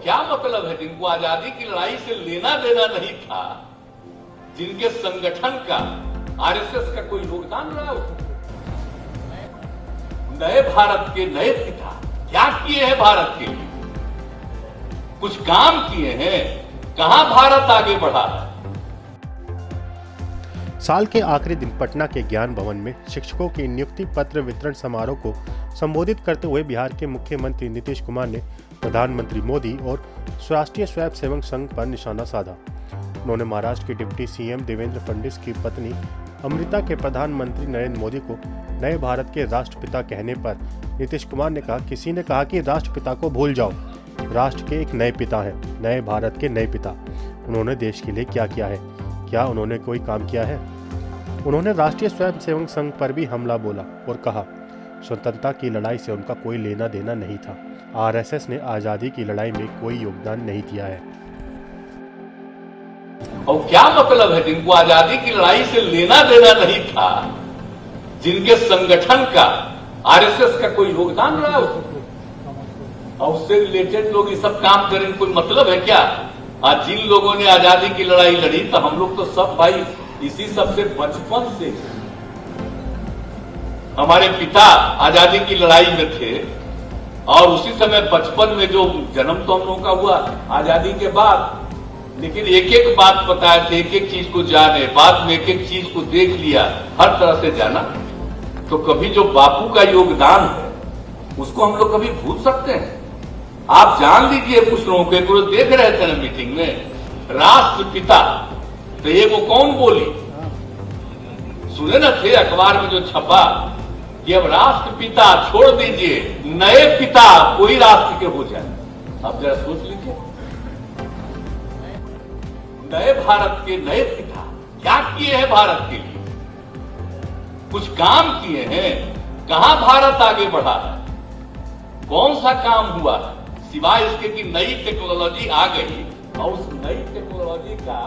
क्या मतलब है जिनको आजादी की लड़ाई से लेना देना नहीं था, जिनके संगठन का आरएसएस का कोई योगदान रहा है उसमें? नए भारत के नए पिता क्या किए हैं भारत के लिए? कुछ काम किए हैं? कहां भारत आगे बढ़ा है? साल के आखिरी दिन पटना के ज्ञान भवन में शिक्षकों की नियुक्ति पत्र वितरण समारोह को संबोधित करते हुए बिहार के मुख्यमंत्री नीतीश कुमार ने प्रधानमंत्री मोदी और राष्ट्रीय स्वयंसेवक संघ पर निशाना साधा। उन्होंने महाराष्ट्र के डिप्टी सीएम देवेंद्र फडणवीस की पत्नी अमृता के प्रधानमंत्री नरेंद्र मोदी को नए भारत के राष्ट्रपिता कहने पर नीतीश कुमार ने कहा, किसी ने कहा कि राष्ट्रपिता को भूल जाओ, राष्ट्र के एक नए पिता हैं, नए भारत के नए पिता। उन्होंने देश के लिए क्या किया है? क्या उन्होंने कोई काम किया है? उन्होंने राष्ट्रीय स्वयंसेवक संघ पर भी हमला बोला और कहा, स्वतंत्रता की लड़ाई से उनका कोई लेना देना नहीं था। आरएसएस ने आजादी की लड़ाई में कोई योगदान नहीं दिया है। और क्या मतलब है जिनको आजादी की लड़ाई से लेना देना नहीं था, जिनके संगठन का आरएसएस का कोई योगदान रहा है उसमें, और उससे रिलेटेड लोग ये सब काम करें, कोई मतलब है क्या? आज जिन लोगों ने आजादी की लड़ाई लड़ी, तो हम लोग तो सब भाई इसी सबसे बचपन से हमारे पिता आजादी की लड़ाई में थे, और उसी समय बचपन में जो जन्म तो हम लोगों का हुआ आजादी के बाद, लेकिन एक एक बात बताए थे, एक एक चीज को जाने, बाद में एक एक चीज को देख लिया, हर तरह से जाना। तो कभी जो बापू का योगदान है उसको हम लोग कभी भूल सकते हैं? आप जान लीजिए, कुछ लोगों को देख रहे थे ना मीटिंग में, राष्ट्रपिता, तो ये वो कौन बोली? सुने न थे अखबार में जो छपा कि अब राष्ट्रपिता छोड़ दीजिए, नए पिता कोई राष्ट्र के हो जाए। आप जरा सोच लीजिए, नए भारत के नए पिता क्या किए हैं भारत के लिए? कुछ काम किए हैं? कहां भारत आगे बढ़ा है? कौन सा काम हुआ है सिवाय इसके कि नई टेक्नोलॉजी आ गई, और उस नई टेक्नोलॉजी का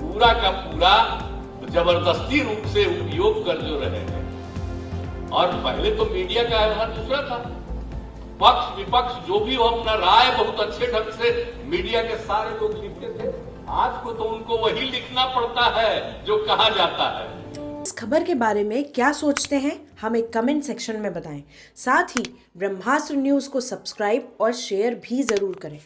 पूरा जबरदस्ती रूप से उपयोग कर जो रहे हैं। और पहले तो मीडिया का व्यवहार दूसरा था, पक्ष विपक्ष जो भी हो अपना राय बहुत अच्छे ढंग से मीडिया के सारे लोग लिखते थे। आज को तो उनको वही लिखना पड़ता है जो कहा जाता है। इस खबर के बारे में क्या सोचते हैं हमें कमेंट सेक्शन में बताएं। साथ ही ब्रह्मास्त्र न्यूज को सब्सक्राइब और शेयर भी जरूर करें।